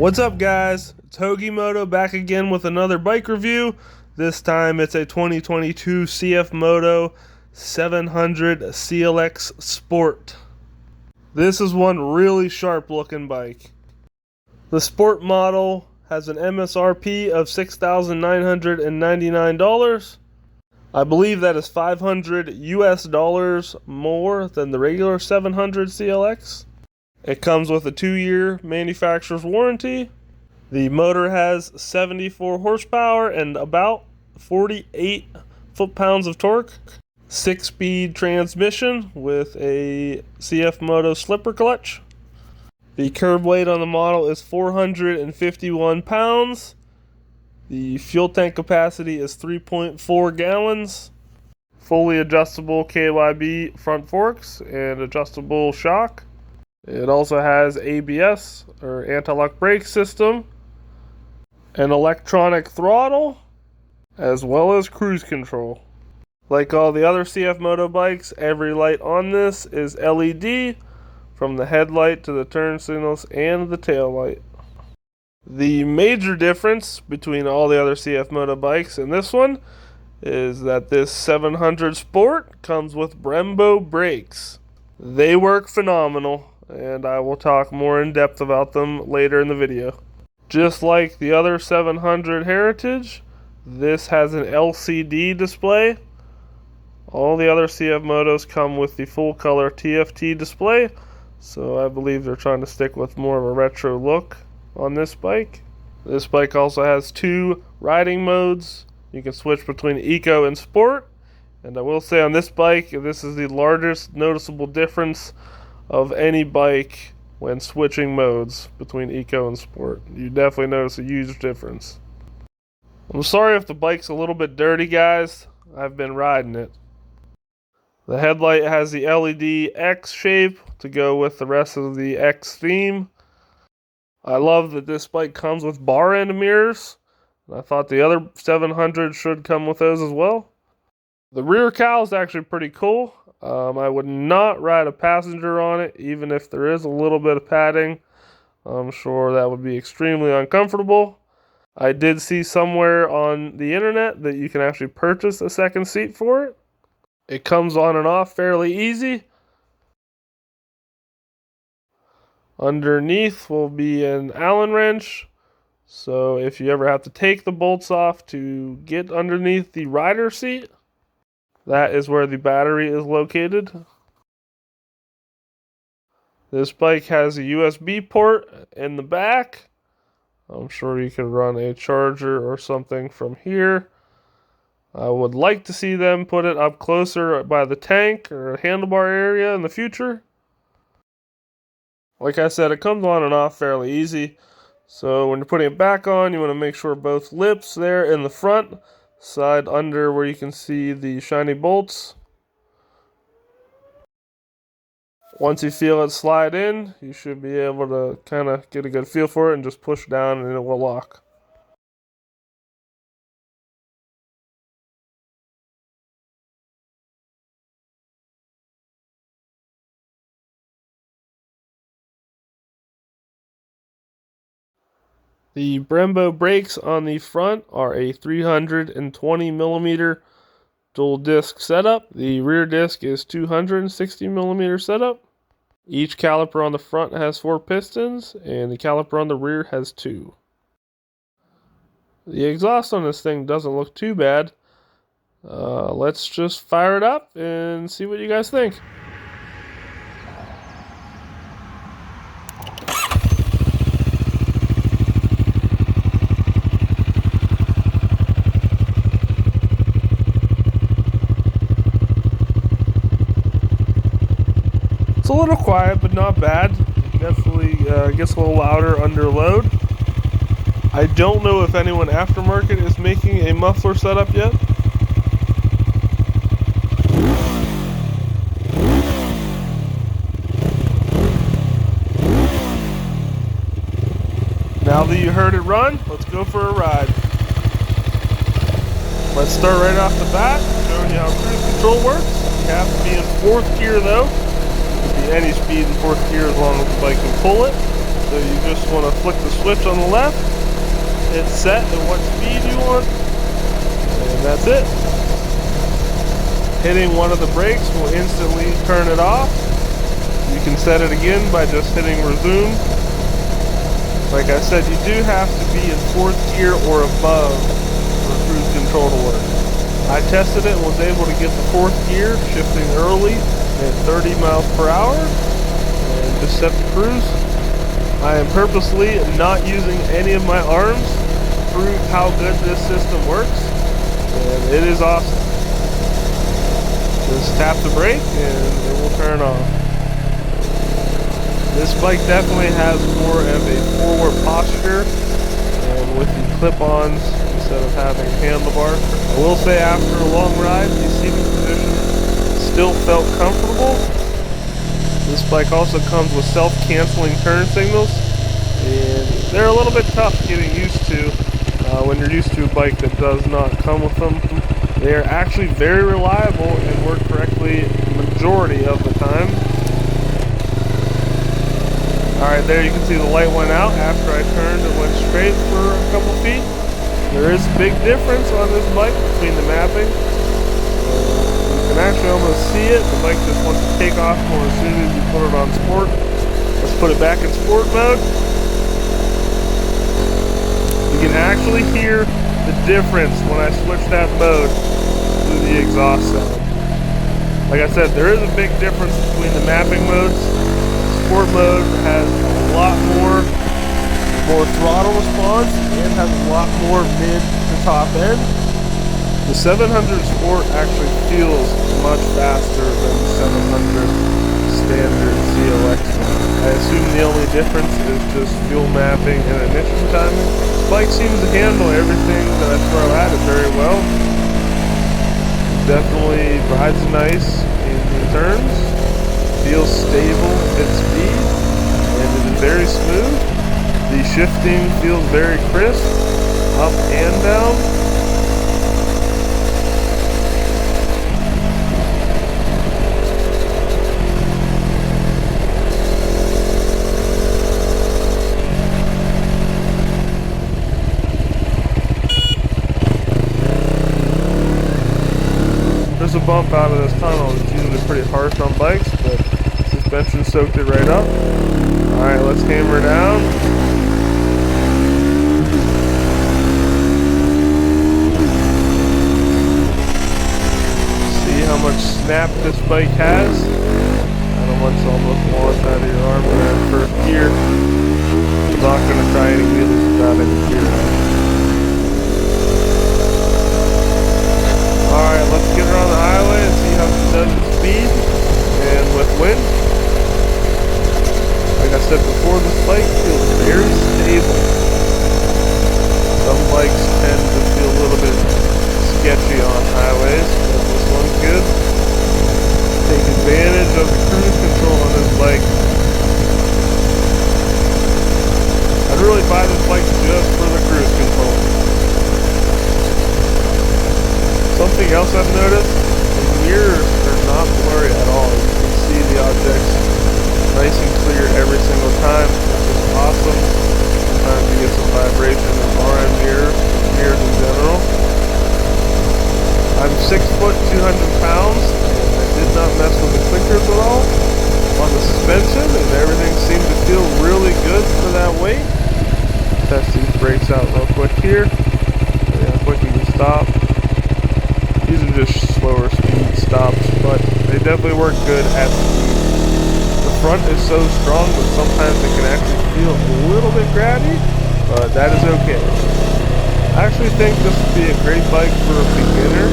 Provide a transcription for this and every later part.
What's up, guys? It's Hoagie Moto back again with another bike review. This time it's a 2022 CFMoto 700 CLX Sport. This is one really sharp looking bike. The Sport model has an MSRP of $6,999. I believe that is $500 US more than the regular 700 CLX. It comes with a 2-year manufacturer's warranty. The motor has 74 horsepower and about 48 foot-pounds of torque. 6-speed transmission with a CFMoto slipper clutch. The curb weight on the model is 451 pounds. The fuel tank capacity is 3.4 gallons. Fully adjustable KYB front forks and adjustable shock. It also has ABS, or anti-lock brake system, an electronic throttle, as well as cruise control. Like all the other CFMoto bikes, every light on this is LED, from the headlight to the turn signals and the tail light. The major difference between all the other CFMoto bikes and this one is that this 700 Sport comes with Brembo brakes. They work phenomenal, and I will talk more in depth about them later in the video. Just like the other 700 Heritage, this has an LCD display. All the other CFMotos come with the full color TFT display, so I believe they're trying to stick with more of a retro look on this bike. This bike also has 2 riding modes. You can switch between Eco and Sport, and I will say on this bike, this is the largest noticeable difference of any bike when switching modes between Eco and Sport. You definitely notice a huge difference. I'm sorry if the bike's a little bit dirty, guys. I've been riding it. The headlight has the LED X shape to go with the rest of the X theme. I love that this bike comes with bar end mirrors. I thought the other 700 should come with those as well. The rear cowl is actually pretty cool. I would not ride a passenger on it, even if there is a little bit of padding. I'm sure that would be extremely uncomfortable. I did see somewhere on the internet that you can actually purchase a second seat for it. It comes on and off fairly easy. Underneath will be an Allen wrench. So if you ever have to take the bolts off to get underneath the rider seat, that is where the battery is located. This bike has a USB port in the back. I'm sure you could run a charger or something from here. I would like to see them put it up closer by the tank or handlebar area in the future. Like I said, it comes on and off fairly easy. So when you're putting it back on, you want to make sure both lips there in the front, side under where you can see the shiny bolts. Once you feel it slide in, you should be able to kind of get a good feel for it and just push down and it will lock. The Brembo brakes on the front are a 320mm dual disc setup. The rear disc is 260mm setup. Each caliper on the front has 4 pistons, and the caliper on the rear has 2. The exhaust on this thing doesn't look too bad. Let's just fire it up and see what you guys think. It's a little quiet, but not bad. Definitely gets a little louder under load. I don't know if anyone aftermarket is making a muffler setup yet. Now that you heard it run, let's go for a ride. Let's start right off the bat, showing you how cruise control works. You have to be in 4th gear though. Any speed in 4th gear as long as the bike can pull it. So you just want to flick the switch on the left, hit set and what speed you want, and that's it. Hitting one of the brakes will instantly turn it off. You can set it again by just hitting resume. Like I said, you do have to be in 4th gear or above for cruise control to work. I tested it and was able to get the 4th gear, shifting early at 30 miles per hour, and just set the cruise. I am purposely not using any of my arms to prove how good this system works, and it is awesome. Just tap the brake and it will turn off. This bike definitely has more of a forward posture, and with the clip-ons instead of having handlebar. I will say after a long ride, the seating position still felt comfortable. This bike also comes with self-canceling turn signals, and they're a little bit tough getting used to when you're used to a bike that does not come with them. They are actually very reliable and work correctly the majority of the time. Alright, there you can see the light went out after I turned and went straight for a couple feet. There is a big difference on this bike between the mapping. You can actually almost see it. The bike just wants to take off more as soon as you put it on sport. Let's put it back in sport mode. You can actually hear the difference when I switch that mode to the exhaust sound. Like I said, there is a big difference between the mapping modes. Sport mode has a lot more throttle response and has a lot more mid to top end. The 700 Sport actually feels much faster than the 700 standard CLX. I assume the only difference is just fuel mapping and ignition timing. This bike seems to handle everything that I throw at it very well. Definitely rides nice in the turns. Feels stable at speed, and it is very smooth. The shifting feels very crisp, up and down. There's a bump out of this tunnel. It's usually pretty harsh on bikes, but suspension soaked it right up. Alright, let's hammer down. See how much snap this bike has. How much almost lost out of your arm in that first gear. I'm not going to try any wheelies without any gear. Alright, let's get her on the highway and see how she does at speed and with wind. Like I said before, this bike feels very stable. Some bikes tend to feel a little bit sketchy on highways, but this one's good. Take advantage of the cruise control on this bike. I'd really buy this bike just for the cruise control. Something else I've noticed, the mirrors are not blurry at all. You can see the objects nice and clear every single time, which is awesome. Sometimes you get some vibration in RN mirrors in general. I'm 6 foot, 200 pounds, and I did not mess with the clickers at all on the suspension, and everything seemed to feel really good for that weight. Test these brakes out real quick here. See how quick you can stop. These are just slower speed stops, but they definitely work good at speed. The front is so strong that sometimes it can actually feel a little bit grabby, but that is okay. I actually think this would be a great bike for a beginner,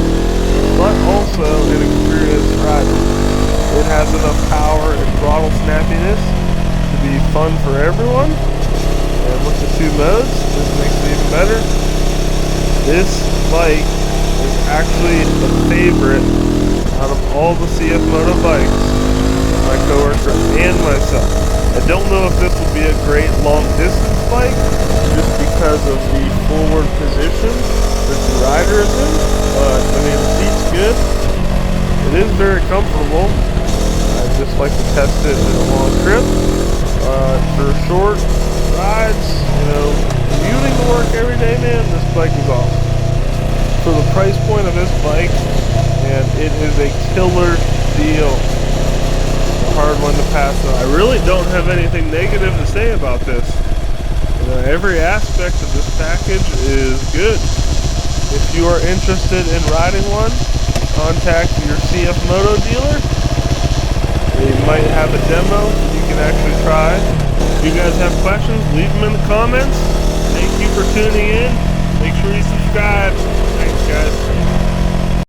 but also an experienced rider. It has enough power and throttle snappiness to be fun for everyone, and with the 2 modes, this makes it even better. This bike is actually the favorite out of all the CFMoto bikes, my coworker and myself. I don't know if this will be a great long distance bike just because of the forward position that the rider is in, but I mean the seat's good. It is very comfortable. I just like to test it in a long trip. For short rides, commuting to work every day, man, this bike is awesome. For the price point of this bike, and it is a killer deal. A hard one to pass on. I really don't have anything negative to say about this. Every aspect of this package is good. If you are interested in riding one, contact your CFMoto dealer. They might have a demo you can actually try. If you guys have questions, leave them in the comments. Thank you for tuning in. Make sure you subscribe. Thanks, guys.